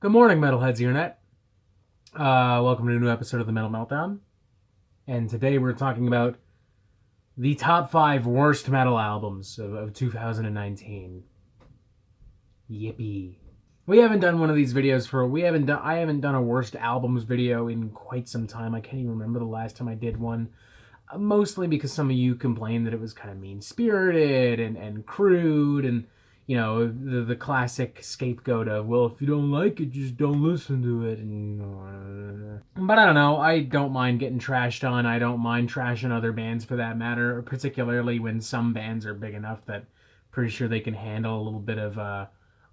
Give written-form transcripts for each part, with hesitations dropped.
Good morning, Metalheads Internet. Welcome to a new episode of the Metal Meltdown. And today we're talking about the top 5 worst metal albums of 2019. Yippee. We haven't done one of these videos I haven't done a worst albums video in quite some time. I can't even remember the last time I did one. Mostly because some of you complained that it was kind of mean-spirited and crude and, you know, the classic scapegoat of, well, if you don't like it, just don't listen to it. But I don't know. I don't mind getting trashed on. I don't mind trashing other bands for that matter, particularly when some bands are big enough that pretty sure they can handle a little bit of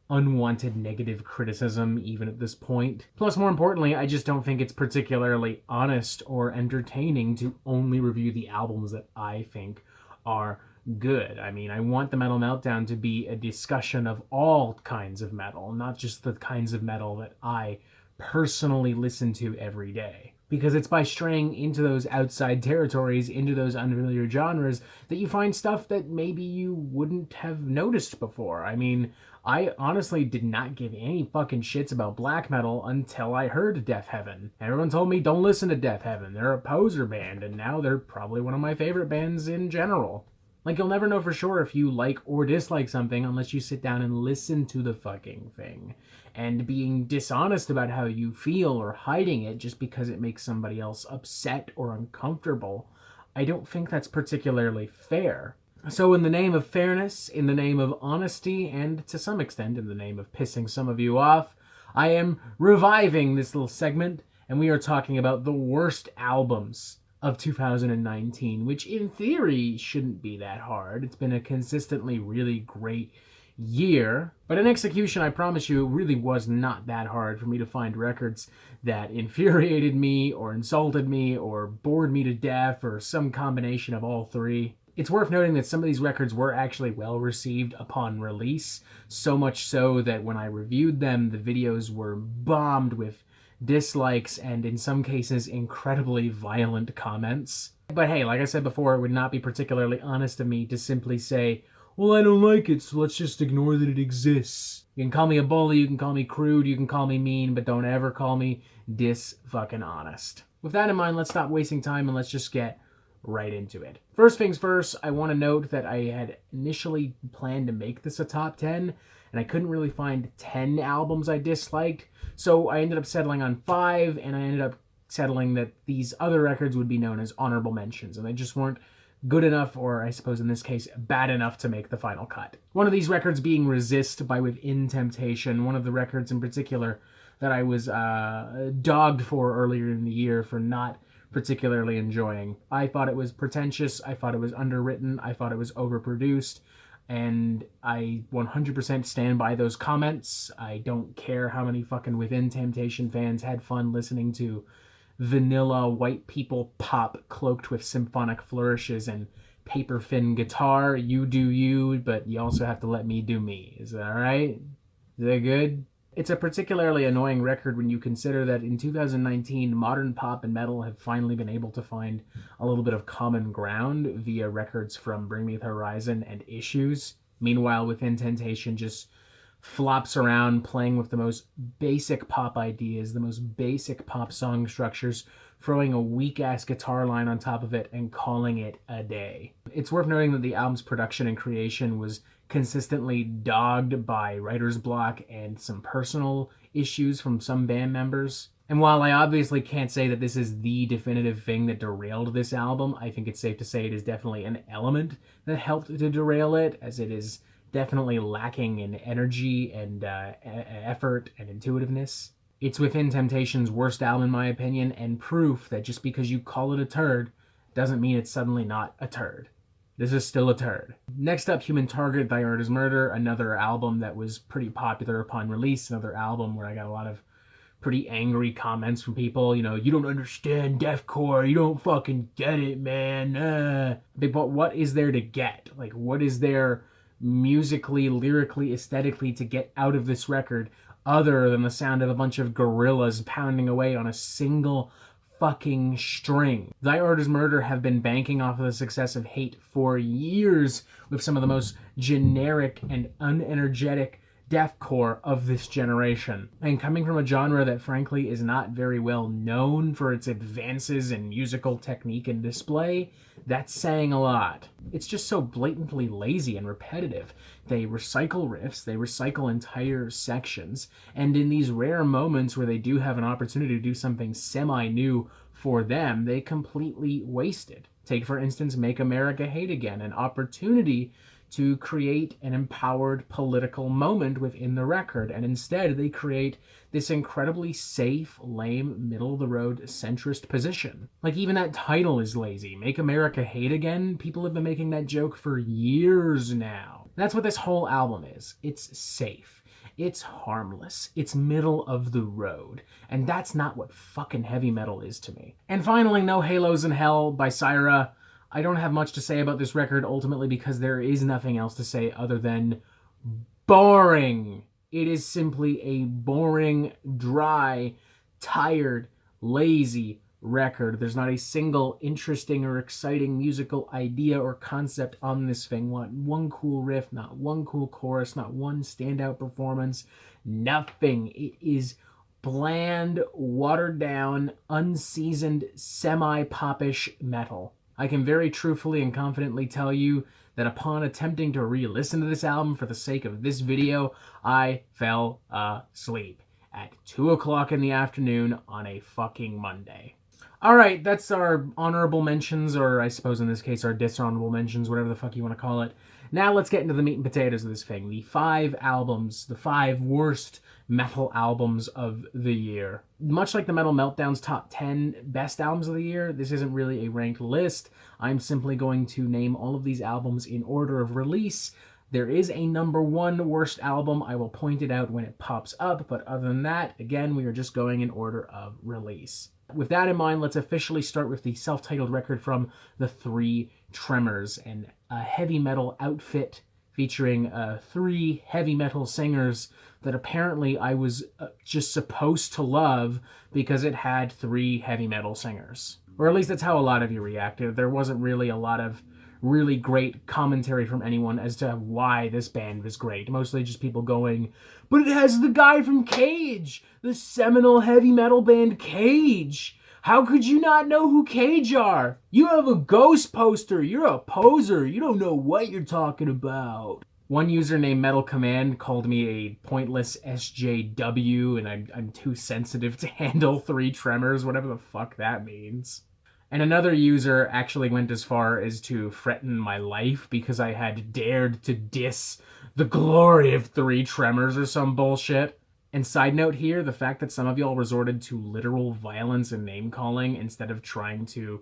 unwanted negative criticism even at this point. Plus, more importantly, I just don't think it's particularly honest or entertaining to only review the albums that I think are good. I mean, I want the Metal Meltdown to be a discussion of all kinds of metal, not just the kinds of metal that I personally listen to every day. Because it's by straying into those outside territories, into those unfamiliar genres, that you find stuff that maybe you wouldn't have noticed before. I mean, I honestly did not give any fucking shits about black metal until I heard Death Heaven. Everyone told me, don't listen to Death Heaven. They're a poser band, and now they're probably one of my favorite bands in general. Like, you'll never know for sure if you like or dislike something unless you sit down and listen to the fucking thing. And being dishonest about how you feel or hiding it just because it makes somebody else upset or uncomfortable, I don't think that's particularly fair. So in the name of fairness, in the name of honesty, and to some extent in the name of pissing some of you off, I am reviving this little segment, and we are talking about the worst albums of 2019, which in theory shouldn't be that hard. It's been a consistently really great year, but in execution, I promise you, it really was not that hard for me to find records that infuriated me or insulted me or bored me to death or some combination of all three. It's worth noting that some of these records were actually well received upon release, so much so that when I reviewed them, the videos were bombed with dislikes and in some cases incredibly violent comments. But hey, like I said before, it would not be particularly honest of me to simply say, well, I don't like it, so let's just ignore that it exists. You can call me a bully, you can call me crude, you can call me mean, but don't ever call me dis-fucking-honest. With that in mind, let's stop wasting time and let's just get right into it. First things first, I want to note that I had initially planned to make this a top 10, and I couldn't really find 10 albums I disliked, so I ended up settling on 5, and I ended up settling that these other records would be known as honorable mentions, and they just weren't good enough, or I suppose in this case, bad enough to make the final cut. One of these records being Resist by Within Temptation, one of the records in particular that I was dogged for earlier in the year for not particularly enjoying. I thought it was pretentious, I thought it was underwritten, I thought it was overproduced, and I 100% stand by those comments. I don't care how many fucking Within Temptation fans had fun listening to vanilla white people pop cloaked with symphonic flourishes and paper thin guitar. You do you, but you also have to let me do me. Is that alright? Is that good? It's a particularly annoying record when you consider that in 2019, modern pop and metal have finally been able to find a little bit of common ground via records from Bring Me the Horizon and Issues. Meanwhile, Within Temptation just flops around playing with the most basic pop ideas, the most basic pop song structures, throwing a weak-ass guitar line on top of it and calling it a day. It's worth noting that the album's production and creation was consistently dogged by writer's block and some personal issues from some band members. And while I obviously can't say that this is the definitive thing that derailed this album, I think it's safe to say it is definitely an element that helped to derail it, as it is definitely lacking in energy and effort and intuitiveness. It's Within Temptation's worst album in my opinion, and proof that just because you call it a turd doesn't mean it's suddenly not a turd. This is still a turd. Next up, Human Target, Thy Art is Murder, another album that was pretty popular upon release, another album where I got a lot of pretty angry comments from people, you know, you don't understand deathcore, you don't fucking get it, man. But what is there to get? Like, what is there musically, lyrically, aesthetically to get out of this record other than the sound of a bunch of gorillas pounding away on a single fucking string? Thy Art is Murder have been banking off of the success of Hate for years with some of the most generic and unenergetic deathcore of this generation. And coming from a genre that frankly is not very well known for its advances in musical technique and display, that's saying a lot. It's just so blatantly lazy and repetitive. They recycle riffs, they recycle entire sections, and in these rare moments where they do have an opportunity to do something semi-new for them, they completely waste it. Take, for instance, Make America Hate Again, an opportunity to create an empowered political moment within the record, and instead they create this incredibly safe, lame, middle-of-the-road centrist position. Like, even that title is lazy. Make America Hate Again? People have been making that joke for years now. That's what this whole album is. It's safe. It's harmless. It's middle of the road. And that's not what fucking heavy metal is to me. And finally, No Halos in Hell by Syra. I don't have much to say about this record ultimately because there is nothing else to say other than boring. It is simply a boring, dry, tired, lazy record. There's not a single interesting or exciting musical idea or concept on this thing. Not one cool riff, not one cool chorus, not one standout performance. Nothing. It is bland, watered down, unseasoned, semi-popish metal. I can very truthfully and confidently tell you that upon attempting to re-listen to this album for the sake of this video, I fell asleep at 2 o'clock in the afternoon on a fucking Monday. Alright, that's our honorable mentions, or I suppose in this case our dishonorable mentions, whatever the fuck you want to call it. Now let's get into the meat and potatoes of this thing. The 5 albums, the 5 worst metal albums of the year. Much like the Metal Meltdown's top 10 best albums of the year, this isn't really a ranked list. I'm simply going to name all of these albums in order of release. There is a number 1 worst album. I will point it out when it pops up, but other than that, again, we are just going in order of release. With that in mind, let's officially start with the self-titled record from the 3 Tremors, and a heavy metal outfit featuring 3 heavy metal singers that apparently I was just supposed to love because it had 3 heavy metal singers. Or at least that's how a lot of you reacted. There wasn't really a lot of really great commentary from anyone as to why this band was great. Mostly just people going, but it has the guy from Cage, the seminal heavy metal band Cage. How could you not know who Cage are? You have a ghost poster. You're a poser. You don't know what you're talking about. One user named Metal Command called me a pointless SJW, and I'm too sensitive to handle 3 Tremors, whatever the fuck that means. And another user actually went as far as to threaten my life because I had dared to diss the glory of 3 Tremors or some bullshit. And side note here, the fact that some of y'all resorted to literal violence and name-calling instead of trying to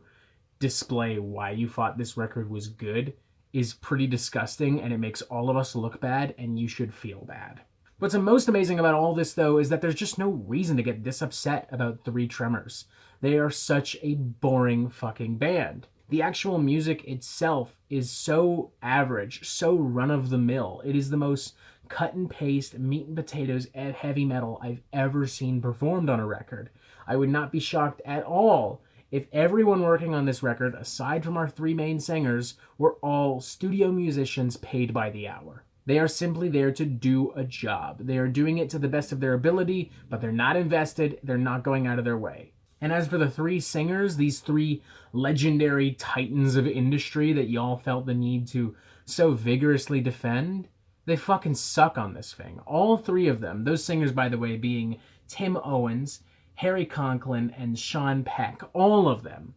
display why you thought this record was good is pretty disgusting, and it makes all of us look bad, and you should feel bad. What's most amazing about all this, though, is that there's just no reason to get this upset about 3 Tremors. They are such a boring fucking band. The actual music itself is so average, so run-of-the-mill. It is the most cut-and-paste, meat-and-potatoes heavy metal I've ever seen performed on a record. I would not be shocked at all if everyone working on this record, aside from our 3 main singers, were all studio musicians paid by the hour. They are simply there to do a job. They are doing it to the best of their ability, but they're not invested, they're not going out of their way. And as for the 3 singers, these 3 legendary titans of industry that y'all felt the need to so vigorously defend, they fucking suck on this thing. All 3 of them, those singers, by the way, being Tim Owens, Harry Conklin, and Sean Peck, all of them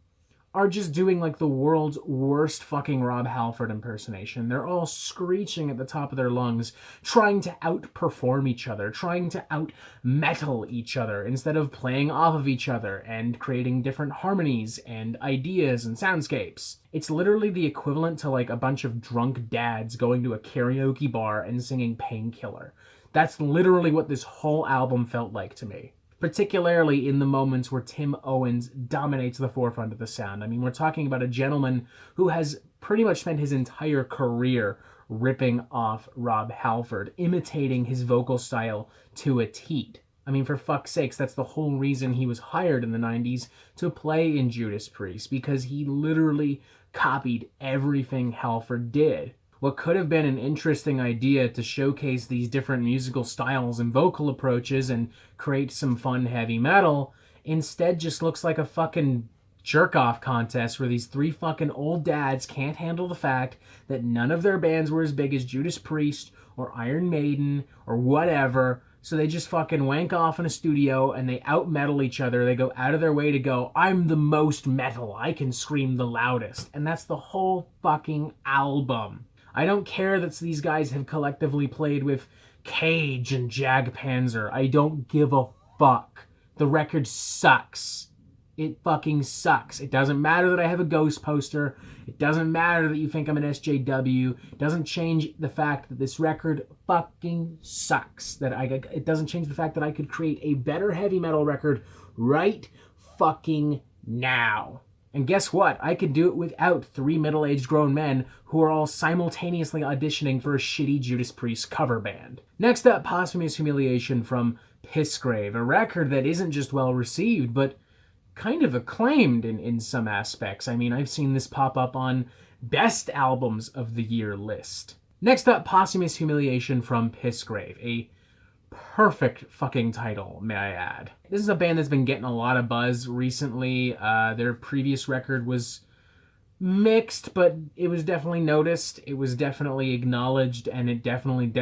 are just doing like the world's worst fucking Rob Halford impersonation. They're all screeching at the top of their lungs, trying to outperform each other, trying to out-metal each other instead of playing off of each other and creating different harmonies and ideas and soundscapes. It's literally the equivalent to like a bunch of drunk dads going to a karaoke bar and singing Painkiller. That's literally what this whole album felt like to me. Particularly in the moments where Tim Owens dominates the forefront of the sound. I mean, we're talking about a gentleman who has pretty much spent his entire career ripping off Rob Halford, imitating his vocal style to a T. I mean, for fuck's sakes, that's the whole reason he was hired in the 90s to play in Judas Priest, because he literally copied everything Halford did. what could have been an interesting idea to showcase these different musical styles and vocal approaches and create some fun heavy metal, instead just looks like a fucking jerk-off contest where these three fucking old dads can't handle the fact that none of their bands were as big as Judas Priest or Iron Maiden or whatever, so they just fucking wank off in a studio and they out-metal each other. They go out of their way to go, I'm the most metal, I can scream the loudest. And that's the whole fucking album. I don't care that these guys have collectively played with Cage and Jagdpanzer. I don't give a fuck. The record sucks. It fucking sucks. It doesn't matter that I have a Ghost poster. It doesn't matter that you think I'm an SJW. It doesn't change the fact that this record fucking sucks. It doesn't change the fact that I could create a better heavy metal record right fucking now. And guess what? I could do it without three middle-aged grown men who are all simultaneously auditioning for a shitty Judas Priest cover band. Next up, Posthumous Humiliation from Pissgrave, a record that isn't just well received, but kind of acclaimed in some aspects. I mean, I've seen this pop up on Best Albums of the Year list. Next up, Posthumous Humiliation from Pissgrave, a perfect fucking title, may I add. This is a band that's been getting a lot of buzz recently. Their previous record was mixed, but it was definitely noticed. It was definitely acknowledged, and it definitely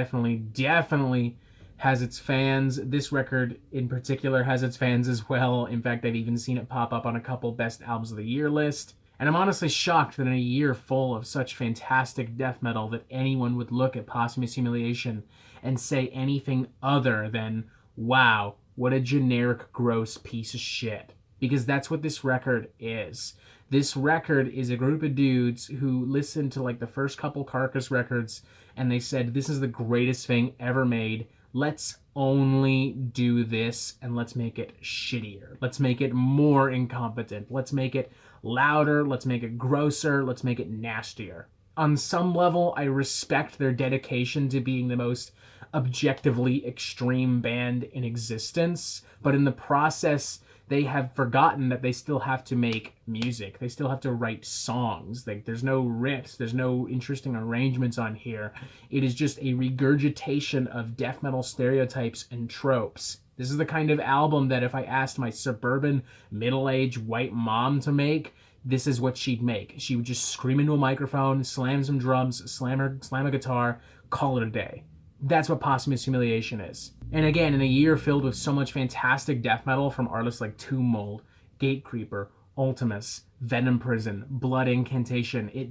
has its fans. This record in particular has its fans as well. In fact, I've even seen it pop up on a couple Best Albums of the Year list. And I'm honestly shocked that in a year full of such fantastic death metal that anyone would look at Posthumous Humiliation and say anything other than, wow, what a generic, gross piece of shit. Because that's what this record is. This record is a group of dudes who listened to like the first couple Carcass records and they said, this is the greatest thing ever made. Let's only do this and let's make it shittier. Let's make it more incompetent. Let's make it louder. Let's make it grosser. Let's make it nastier. On some level, I respect their dedication to being the most objectively extreme band in existence, but in the process, they have forgotten that they still have to make music. They still have to write songs. Like, there's no riffs. There's no interesting arrangements on here. It is just a regurgitation of death metal stereotypes and tropes. This is the kind of album that if I asked my suburban, middle-aged white mom to make, this is what she'd make. She would just scream into a microphone, slam some drums, slam a guitar, call it a day. That's what Posthumous Humiliation is. And again, in a year filled with so much fantastic death metal from artists like Tomb Mold, Gatecreeper, Ultimus, Venom Prison, Blood Incantation, it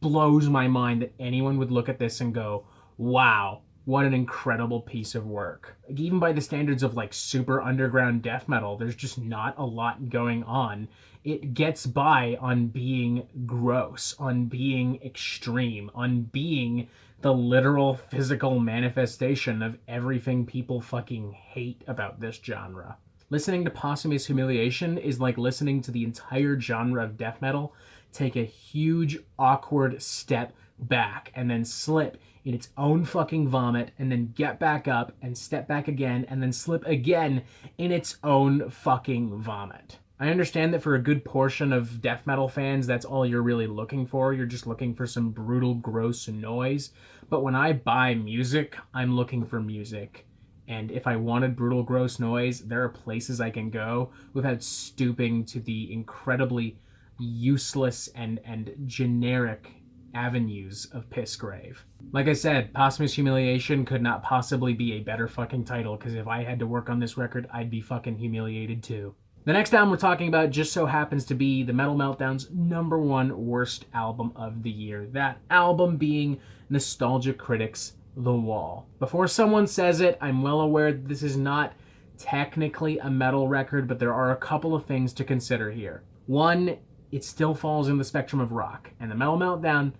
blows my mind that anyone would look at this and go, wow, what an incredible piece of work. Like, even by the standards of like super underground death metal, there's just not a lot going on. It gets by on being gross, on being extreme, on being the literal physical manifestation of everything people fucking hate about this genre. Listening to Posthumous Humiliation is like listening to the entire genre of death metal take a huge, awkward step back and then slip in its own fucking vomit and then get back up and step back again and then slip again in its own fucking vomit. I understand that for a good portion of death metal fans, that's all you're really looking for. You're just looking for some brutal, gross noise. But when I buy music, I'm looking for music. And if I wanted brutal, gross noise, there are places I can go without stooping to the incredibly useless and generic avenues of Pissgrave. Like I said, Posthumous Humiliation could not possibly be a better fucking title, because if I had to work on this record, I'd be fucking humiliated too. The next album we're talking about just so happens to be the Metal Meltdown's #1 worst album of the year. That album being Nostalgia Critic's The Wall. Before someone says it, I'm well aware that this is not technically a metal record, but there are a couple of things to consider here. One, it still falls in the spectrum of rock, and the Metal Meltdown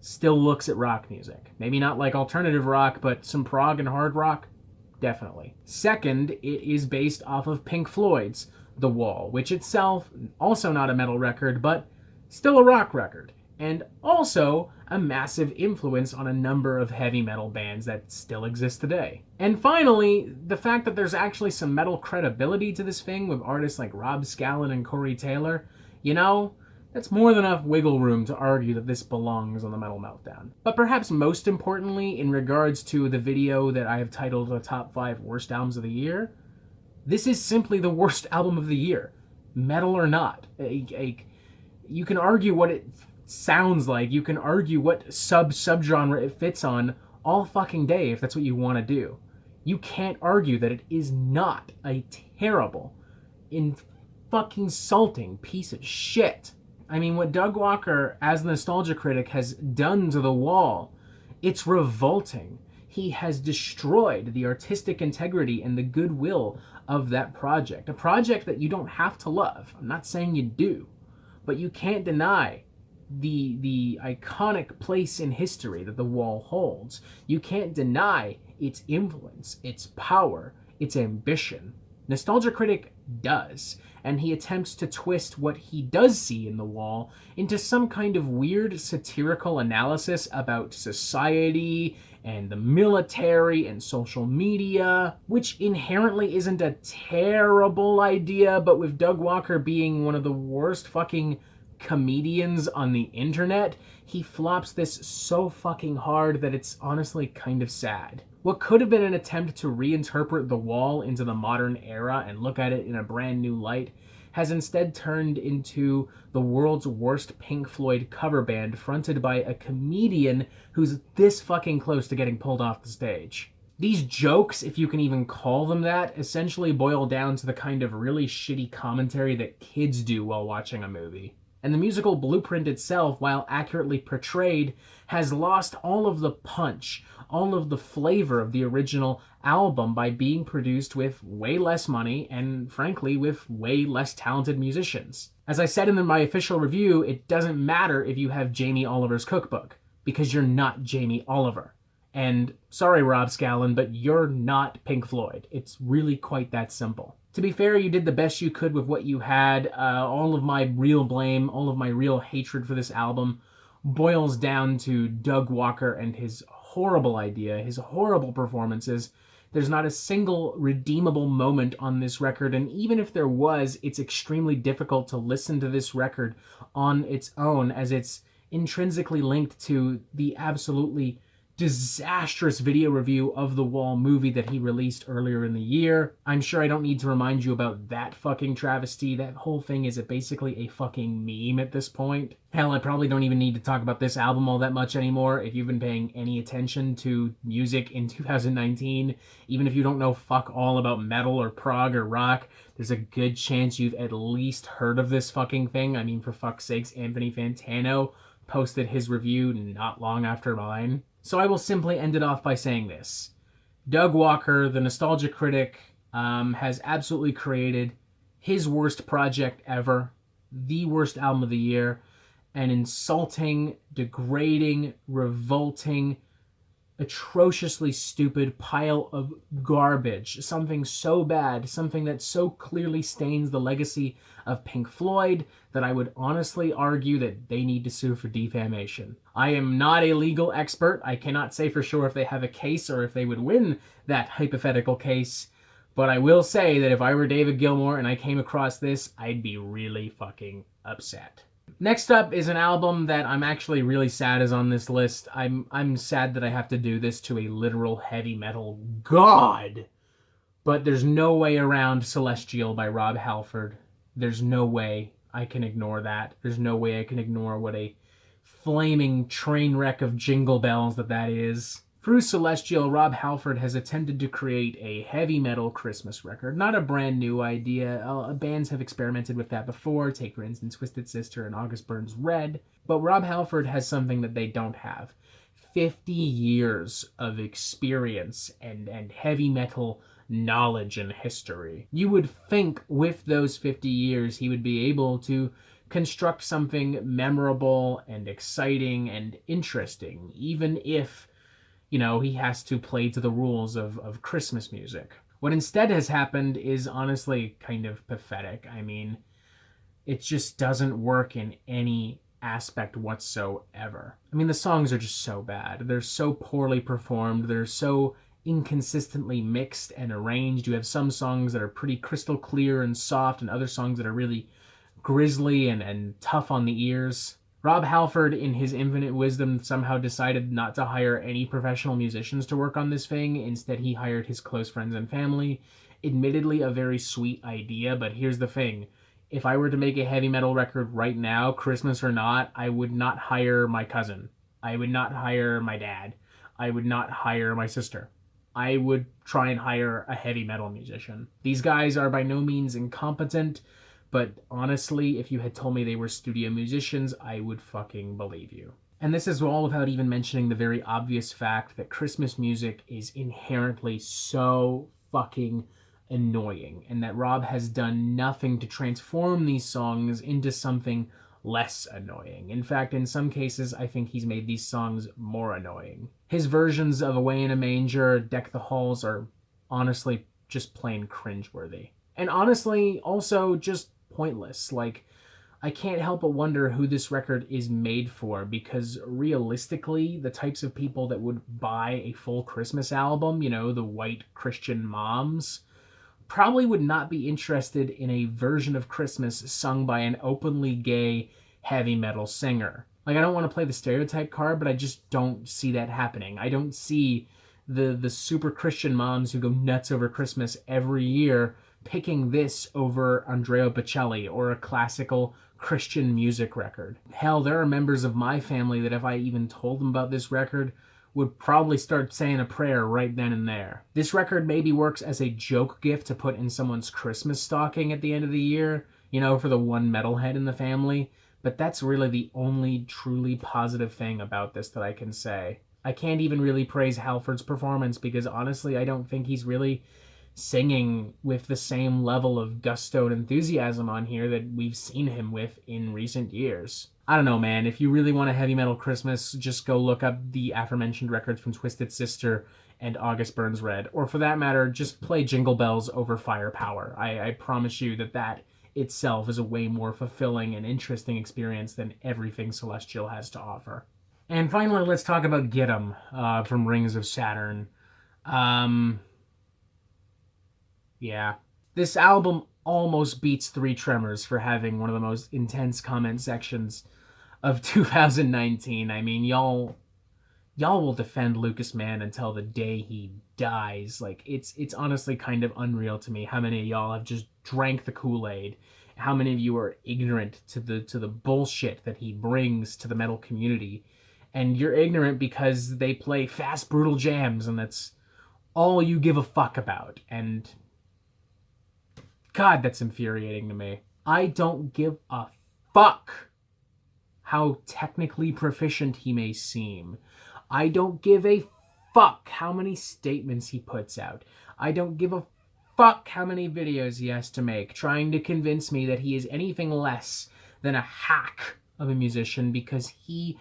still looks at rock music. Maybe not like alternative rock, but some prog and hard rock, definitely. Second, it is based off of Pink Floyd's The Wall, which itself, also not a metal record, but still a rock record, and also a massive influence on a number of heavy metal bands that still exist today. And finally, the fact that there's actually some metal credibility to this thing with artists like Rob Scallon and Corey Taylor, you know, That's more than enough wiggle room to argue that this belongs on the Metal Meltdown. But perhaps most importantly, in regards to the video that I have titled the top 5 worst albums of the year, this is simply the worst album of the year, metal or not. You can argue what it sounds like, you can argue what subgenre it fits on all fucking day if that's what you want to do. You can't argue that it is not a terrible, fucking insulting piece of shit. I mean, what Doug Walker, as the Nostalgia Critic, has done to The Wall, it's revolting. He has destroyed the artistic integrity and the goodwill of that project. A project that you don't have to love. I'm not saying you do. But you can't deny the iconic place in history that The Wall holds. You can't deny its influence, its power, its ambition. Nostalgia Critic does, and he attempts to twist what he does see in The Wall into some kind of weird satirical analysis about society and the military and social media, which inherently isn't a terrible idea, but with Doug Walker being one of the worst fucking comedians on the internet, he flops this so fucking hard that it's honestly kind of sad. What could have been an attempt to reinterpret The Wall into the modern era and look at it in a brand new light has instead turned into the world's worst Pink Floyd cover band fronted by a comedian who's this fucking close to getting pulled off the stage. These jokes, if you can even call them that, essentially boil down to the kind of really shitty commentary that kids do while watching a movie. And the musical blueprint itself, while accurately portrayed, has lost all of the punch, all of the flavor of the original album by being produced with way less money and, frankly, with way less talented musicians. As I said in my official review, it doesn't matter if you have Jamie Oliver's cookbook, because you're not Jamie Oliver. And sorry, Rob Scallon, but you're not Pink Floyd. It's really quite that simple. To be fair, you did the best you could with what you had. All of my real blame, all of my real hatred for this album boils down to Doug Walker and his horrible idea, his horrible performances. There's not a single redeemable moment on this record, and even if there was, it's extremely difficult to listen to this record on its own, as it's intrinsically linked to the absolutely disastrous video review of the Wall movie that he released earlier in the year. I'm sure I don't need to remind you about that fucking travesty. That whole thing is basically a fucking meme at this point. Hell, I probably don't even need to talk about this album all that much anymore. If you've been paying any attention to music in 2019, even if you don't know fuck all about metal or prog or rock, there's a good chance you've at least heard of this fucking thing. I mean, for fuck's sakes, Anthony Fantano posted his review not long after mine. So I will simply end it off by saying this. Doug Walker, the Nostalgia Critic, has absolutely created his worst project ever, the worst album of the year, an insulting, degrading, revolting, atrociously stupid pile of garbage. Something so bad, something that so clearly stains the legacy of Pink Floyd that I would honestly argue that they need to sue for defamation. I am not a legal expert. I cannot say for sure if they have a case or if they would win that hypothetical case, but I will say that if I were David Gilmour and I came across this, I'd be really fucking upset. Next up is an album that I'm actually really sad is on this list. I'm sad that I have to do this to a literal heavy metal god. But there's no way around Celestial by Rob Halford. There's no way I can ignore that. There's no way I can ignore what a flaming train wreck of jingle bells that is. Through Celestial, Rob Halford has attempted to create a heavy metal Christmas record. Not a brand new idea. Bands have experimented with that before. Take, for instance, Twisted Sister and August Burns Red. But Rob Halford has something that they don't have. 50 years of experience and heavy metal knowledge and history. You would think with those 50 years he would be able to construct something memorable and exciting and interesting, even if he has to play to the rules of Christmas music. What instead has happened is honestly kind of pathetic. I mean, it just doesn't work in any aspect whatsoever. I mean, the songs are just so bad. They're so poorly performed. They're so inconsistently mixed and arranged. You have some songs that are pretty crystal clear and soft and other songs that are really grisly and tough on the ears. Rob Halford, in his infinite wisdom, somehow decided not to hire any professional musicians to work on this thing. Instead, he hired his close friends and family. Admittedly, a very sweet idea, but here's the thing. If I were to make a heavy metal record right now, Christmas or not, I would not hire my cousin. I would not hire my dad. I would not hire my sister. I would try and hire a heavy metal musician. These guys are by no means incompetent, but honestly, if you had told me they were studio musicians, I would fucking believe you. And this is all without even mentioning the very obvious fact that Christmas music is inherently so fucking annoying, and that Rob has done nothing to transform these songs into something less annoying. In fact, in some cases, I think he's made these songs more annoying. His versions of Away in a Manger, Deck the Halls are honestly just plain cringeworthy. And honestly, also just pointless. Like, I can't help but wonder who this record is made for, because realistically, the types of people that would buy a full Christmas album, you know, the white Christian moms, probably would not be interested in a version of Christmas sung by an openly gay heavy metal singer. Like, I don't want to play the stereotype card, but I just don't see that happening. I don't see the super Christian moms who go nuts over Christmas every year picking this over Andrea Bocelli or a classical Christian music record. Hell, there are members of my family that if I even told them about this record, would probably start saying a prayer right then and there. This record maybe works as a joke gift to put in someone's Christmas stocking at the end of the year, you know, for the one metalhead in the family, but that's really the only truly positive thing about this that I can say. I can't even really praise Halford's performance because honestly, I don't think he's really singing with the same level of gusto and enthusiasm on here that we've seen him with in recent years. I don't know, man. If you really want a heavy metal Christmas, just go look up the aforementioned records from Twisted Sister and August Burns Red. Or for that matter, just play Jingle Bells over Firepower. I promise you that itself is a way more fulfilling and interesting experience than everything Celestial has to offer. And finally, let's talk about Gidim from Rings of Saturn. Yeah. This album almost beats 3 Tremors for having one of the most intense comment sections of 2019. I mean, y'all will defend Lucas Mann until the day he dies. Like, it's honestly kind of unreal to me how many of y'all have just drank the Kool-Aid. How many of you are ignorant to the bullshit that he brings to the metal community. And you're ignorant because they play fast, brutal jams, and that's all you give a fuck about. And God, that's infuriating to me. I don't give a fuck how technically proficient he may seem. I don't give a fuck how many statements he puts out. I don't give a fuck how many videos he has to make trying to convince me that he is anything less than a hack of a musician, because he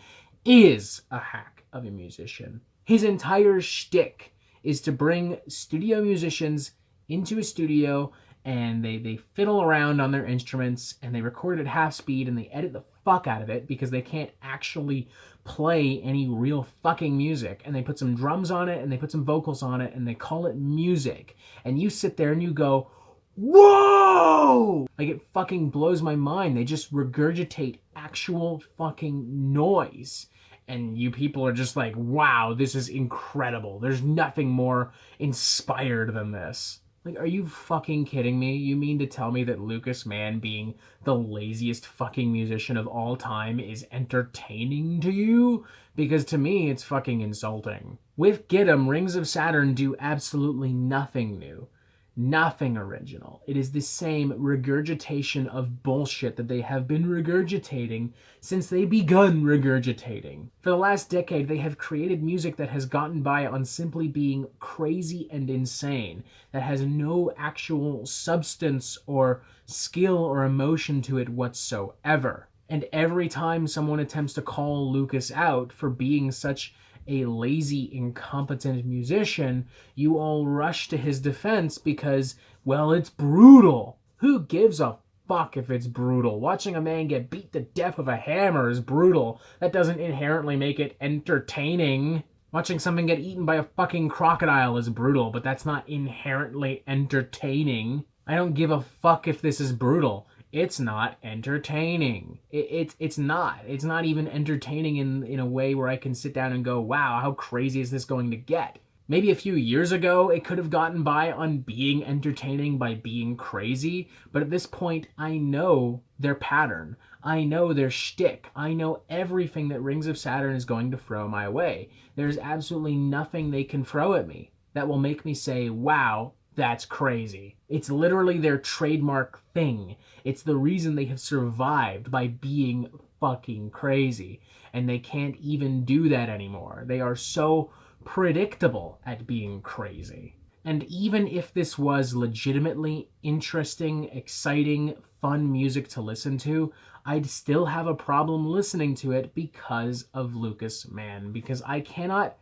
is a hack of a musician. His entire shtick is to bring studio musicians into a studio and they fiddle around on their instruments and they record at half speed and they edit the fuck out of it because they can't actually play any real fucking music, and they put some drums on it and they put some vocals on it and they call it music, and you sit there and you go, whoa! Like, it fucking blows my mind. They just regurgitate actual fucking noise. And you people are just like, wow, this is incredible. There's nothing more inspired than this. Like, are you fucking kidding me? You mean to tell me that Lucas Mann, being the laziest fucking musician of all time, is entertaining to you? Because to me, it's fucking insulting. With Gidim, Rings of Saturn do absolutely nothing new. Nothing original. It is the same regurgitation of bullshit that they have been regurgitating since they begun regurgitating. For the last decade, they have created music that has gotten by on simply being crazy and insane, that has no actual substance or skill or emotion to it whatsoever. And every time someone attempts to call Lucas out for being such a lazy, incompetent musician, you all rush to his defense because, well, it's brutal. Who gives a fuck if it's brutal? Watching a man get beat to death with a hammer is brutal. That doesn't inherently make it entertaining. Watching someone get eaten by a fucking crocodile is brutal, but that's not inherently entertaining. I don't give a fuck if this is brutal. It's not entertaining. It's not. It's not even entertaining in a way where I can sit down and go, wow, how crazy is this going to get? Maybe a few years ago, it could have gotten by on being entertaining by being crazy, but at this point, I know their pattern. I know their shtick. I know everything that Rings of Saturn is going to throw my way. There's absolutely nothing they can throw at me that will make me say, wow, that's crazy. It's literally their trademark thing. It's the reason they have survived, by being fucking crazy. And they can't even do that anymore. They are so predictable at being crazy. And even if this was legitimately interesting, exciting, fun music to listen to, I'd still have a problem listening to it because of Lucas Mann, because I cannot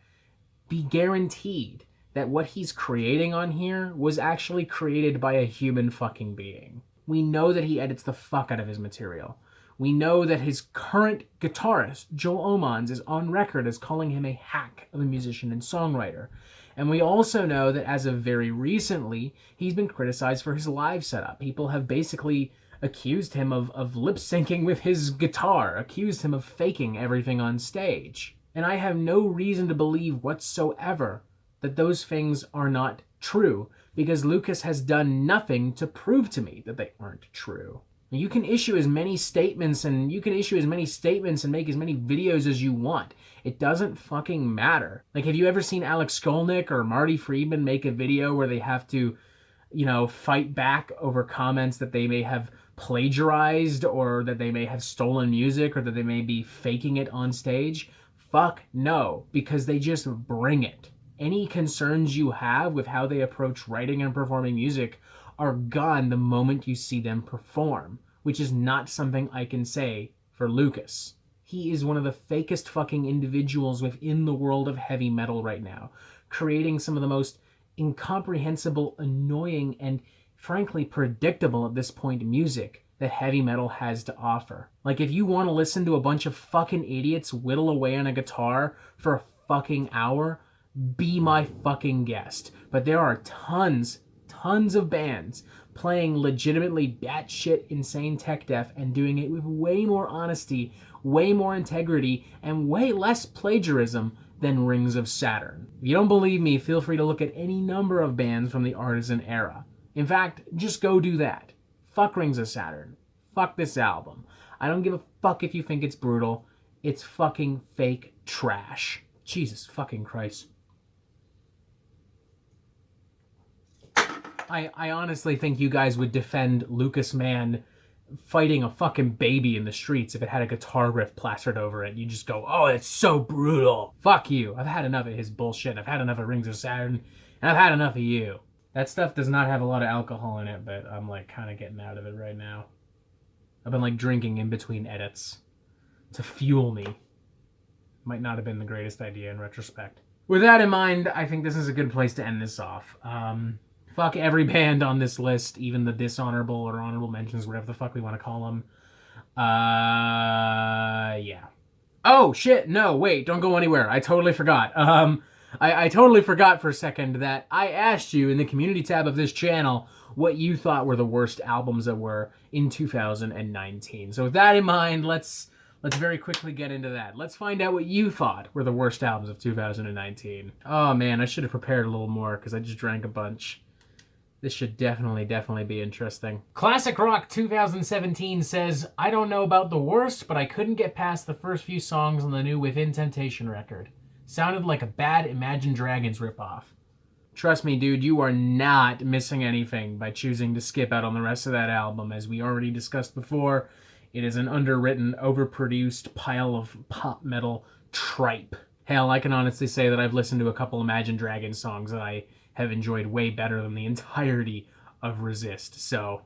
be guaranteed that what he's creating on here was actually created by a human fucking being. We know that he edits the fuck out of his material. We know that his current guitarist, Joel Omans, is on record as calling him a hack of a musician and songwriter. And we also know that as of very recently, he's been criticized for his live setup. People have basically accused him of lip-syncing with his guitar, accused him of faking everything on stage. And I have no reason to believe whatsoever that those things are not true, because Lucas has done nothing to prove to me that they aren't true. You can issue as many statements and make as many videos as you want. It doesn't fucking matter. Like, have you ever seen Alex Skolnick or Marty Friedman make a video where they have to, fight back over comments that they may have plagiarized, or that they may have stolen music, or that they may be faking it on stage? Fuck no, because they just bring it. Any concerns you have with how they approach writing and performing music are gone the moment you see them perform, which is not something I can say for Lucas. He is one of the fakest fucking individuals within the world of heavy metal right now, creating some of the most incomprehensible, annoying, and frankly predictable at this point music that heavy metal has to offer. Like, if you want to listen to a bunch of fucking idiots whittle away on a guitar for a fucking hour, be my fucking guest. But there are tons of bands playing legitimately batshit insane tech death and doing it with way more honesty, way more integrity, and way less plagiarism than Rings of Saturn. If you don't believe me, feel free to look at any number of bands from the Artisan era. In fact, just go do that. Fuck Rings of Saturn. Fuck this album. I don't give a fuck if you think it's brutal. It's fucking fake trash. Jesus fucking Christ. I honestly think you guys would defend Lucas Mann fighting a fucking baby in the streets if it had a guitar riff plastered over it. You just go, oh, it's so brutal. Fuck you. I've had enough of his bullshit. I've had enough of Rings of Saturn. And I've had enough of you. That stuff does not have a lot of alcohol in it, but I'm like kind of getting out of it right now. I've been like drinking in between edits to fuel me. Might not have been the greatest idea in retrospect. With that in mind, I think this is a good place to end this off. Fuck every band on this list, even the dishonorable or honorable mentions, whatever the fuck we want to call them. Yeah. Oh, shit, no, wait, don't go anywhere. I totally forgot. I totally forgot for a second that I asked you in the community tab of this channel what you thought were the worst albums that were in 2019. So with that in mind, let's very quickly get into that. Let's find out what you thought were the worst albums of 2019. Oh man, I should have prepared a little more because I just drank a bunch. This should definitely be interesting. Classic Rock 2017 says, I don't know about the worst, but I couldn't get past the first few songs on the new Within Temptation record. Sounded like a bad Imagine Dragons ripoff. Trust me, dude, you are not missing anything by choosing to skip out on the rest of that album. As we already discussed before, it is an underwritten, overproduced pile of pop metal tripe. Hell, I can honestly say that I've listened to a couple Imagine Dragons songs that I have enjoyed way better than the entirety of Resist. So,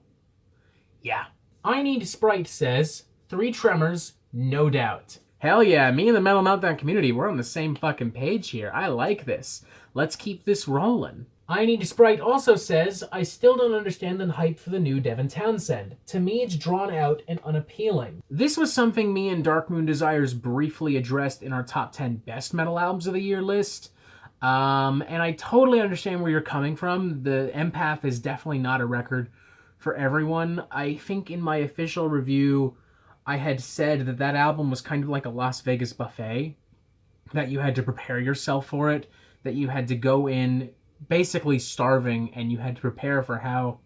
yeah. I Need Sprite says, 3 Tremors, no doubt. Hell yeah, me and the Metal Meltdown community, we're on the same fucking page here. I like this. Let's keep this rolling. I Need Sprite also says, I still don't understand the hype for the new Devin Townsend. To me, it's drawn out and unappealing. This was something me and Dark Moon Desires briefly addressed in our top 10 best metal albums of the year list. And I totally understand where you're coming from. The Empath is definitely not a record for everyone. I think in my official review, I had said that that album was kind of like a Las Vegas buffet, that you had to prepare yourself for it, that you had to go in basically starving, and you had to prepare for how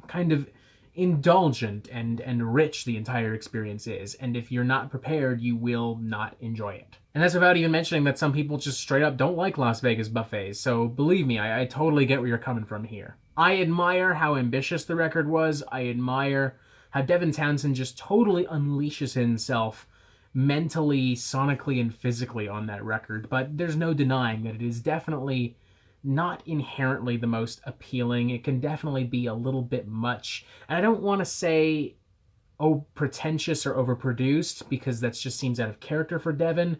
kind of indulgent and rich the entire experience is. And if you're not prepared, you will not enjoy it. And that's without even mentioning that some people just straight up don't like Las Vegas buffets. So believe me, I totally get where you're coming from here. I admire how ambitious the record was. I admire how Devin Townsend just totally unleashes himself mentally, sonically, and physically on that record. But there's no denying that it is definitely not inherently the most appealing. It can definitely be a little bit much. And I don't want to say, oh, pretentious or overproduced, because that just seems out of character for Devin,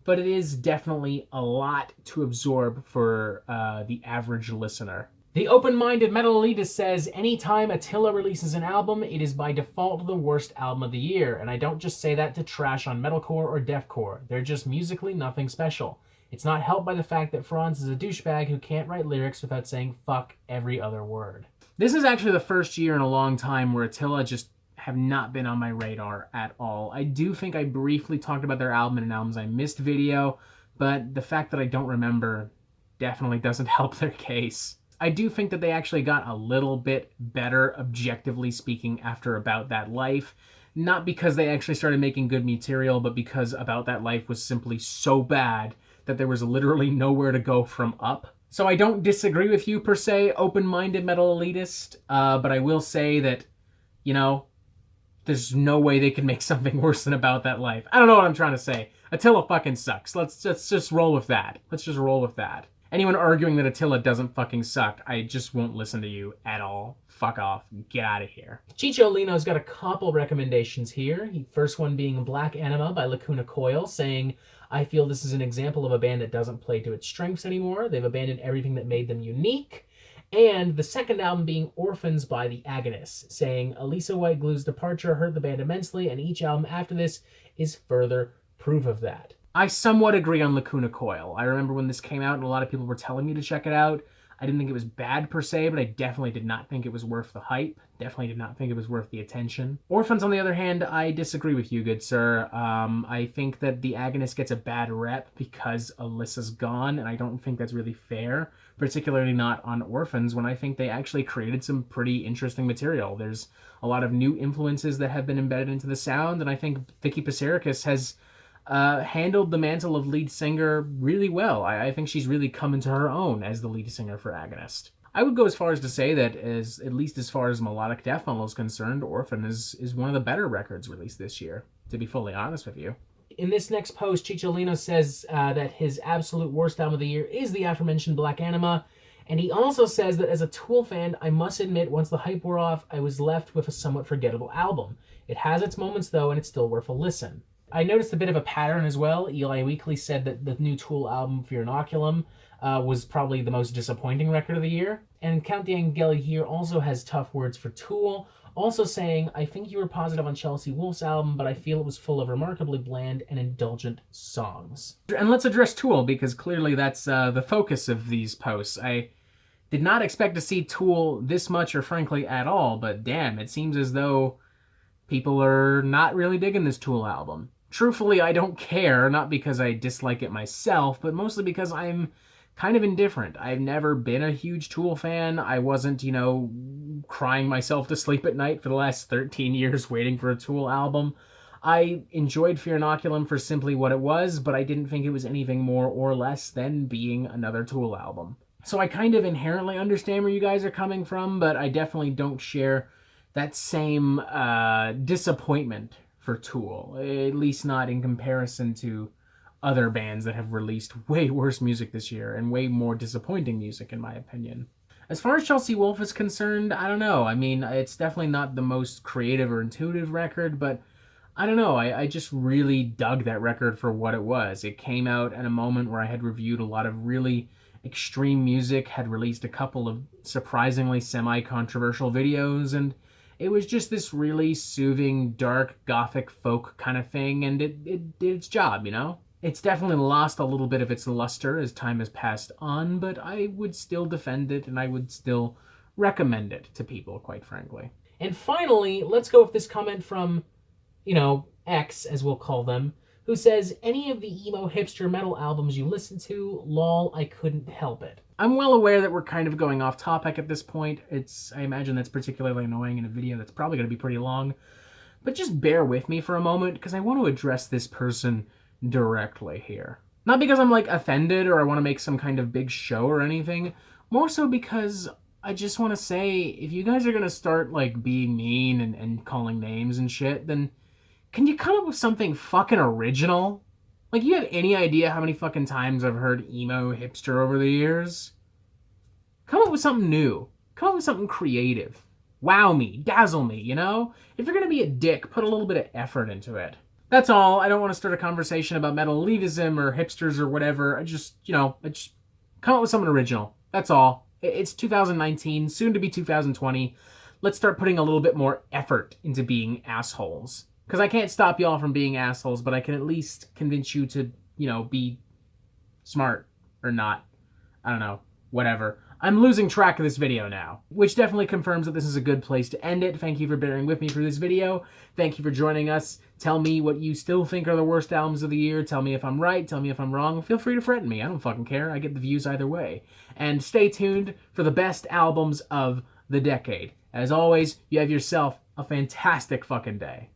but it is definitely a lot to absorb for the average listener. The Open-Minded Metal Elitist says, anytime Attila releases an album, it is by default the worst album of the year, and I don't just say that to trash on metalcore or deathcore. They're just musically nothing special. It's not helped by the fact that Franz is a douchebag who can't write lyrics without saying fuck every other word. This is actually the first year in a long time where Attila just have not been on my radar at all. I do think I briefly talked about their album in an Albums I Missed video, but the fact that I don't remember definitely doesn't help their case. I do think that they actually got a little bit better, objectively speaking, after About That Life. Not because they actually started making good material, but because About That Life was simply so bad that there was literally nowhere to go from up. So I don't disagree with you per se, Open-Minded Metal Elitist, but I will say that, you know, there's no way they can make something worse than About That Life. I don't know what I'm trying to say. Attila fucking sucks. Let's just roll with that. Let's just roll with that. Anyone arguing that Attila doesn't fucking suck, I just won't listen to you at all. Fuck off. Get out of here. Chicho Lino's got a couple recommendations here. First one being Black Anima by Lacuna Coil, saying, I feel this is an example of a band that doesn't play to its strengths anymore. They've abandoned everything that made them unique. And the second album being Orphans by The Agonists, saying, Elisa White-Glue's departure hurt the band immensely, and each album after this is further proof of that. I somewhat agree on Lacuna Coil. I remember when this came out and a lot of people were telling me to check it out. I didn't think it was bad per se, but I definitely did not think it was worth the hype. Definitely did not think it was worth the attention. Orphans, on the other hand, I disagree with you, good sir. I think that The Agonist gets a bad rep because Alyssa's gone, and I don't think that's really fair, particularly not on Orphans, when I think they actually created some pretty interesting material. There's a lot of new influences that have been embedded into the sound, and I think Vicky Psarikis has handled the mantle of lead singer really well. I think she's really come into her own as the lead singer for Agonist. I would go as far as to say that, at least as far as melodic death metal is concerned, Orphan is one of the better records released this year, to be fully honest with you. In this next post, Chicho Lino says that his absolute worst album of the year is the aforementioned Black Anima, and he also says that as a Tool fan, I must admit once the hype wore off, I was left with a somewhat forgettable album. It has its moments though, and it's still worth a listen. I noticed a bit of a pattern as well. Eli Weekly said that the new Tool album, Fear Inoculum, was probably the most disappointing record of the year. And Count Deangeli here also has tough words for Tool, also saying, I think you were positive on Chelsea Wolfe's album, but I feel it was full of remarkably bland and indulgent songs. And let's address Tool, because clearly that's the focus of these posts. I did not expect to see Tool this much, or frankly at all, but damn, it seems as though people are not really digging this Tool album. Truthfully, I don't care, not because I dislike it myself, but mostly because I'm kind of indifferent. I've never been a huge Tool fan. I wasn't, crying myself to sleep at night for the last 13 years waiting for a Tool album. I enjoyed Fear Inoculum for simply what it was, but I didn't think it was anything more or less than being another Tool album. So I kind of inherently understand where you guys are coming from, but I definitely don't share that same disappointment for Tool, at least not in comparison to other bands that have released way worse music this year and way more disappointing music, in my opinion. As far as Chelsea Wolfe is concerned, I don't know. I mean, it's definitely not the most creative or intuitive record, but I don't know. I just really dug that record for what it was. It came out at a moment where I had reviewed a lot of really extreme music, had released a couple of surprisingly semi-controversial videos, and it was just this really soothing, dark, gothic folk kind of thing, and it did its job, It's definitely lost a little bit of its luster as time has passed on, but I would still defend it, and I would still recommend it to people, quite frankly. And finally, let's go with this comment from, X, as we'll call them, who says, any of the emo hipster metal albums you listen to, lol, I couldn't help it. I'm well aware that we're kind of going off topic at this point. I imagine that's particularly annoying in a video that's probably going to be pretty long. But just bear with me for a moment, because I want to address this person directly here. Not because I'm, offended or I want to make some kind of big show or anything. More so because I just want to say, if you guys are going to start, being mean and calling names and shit, then can you come up with something fucking original? You have any idea how many fucking times I've heard emo hipster over the years? Come up with something new. Come up with something creative. Wow me, dazzle me, If you're gonna be a dick, put a little bit of effort into it. That's all. I don't want to start a conversation about metal elitism or hipsters or whatever. I just come up with something original. That's all. It's 2019, soon to be 2020. Let's start putting a little bit more effort into being assholes. Because I can't stop y'all from being assholes, but I can at least convince you to, be smart. Or not. I don't know. Whatever. I'm losing track of this video now. Which definitely confirms that this is a good place to end it. Thank you for bearing with me for this video. Thank you for joining us. Tell me what you still think are the worst albums of the year. Tell me if I'm right. Tell me if I'm wrong. Feel free to threaten me. I don't fucking care. I get the views either way. And stay tuned for the best albums of the decade. As always, you have yourself a fantastic fucking day.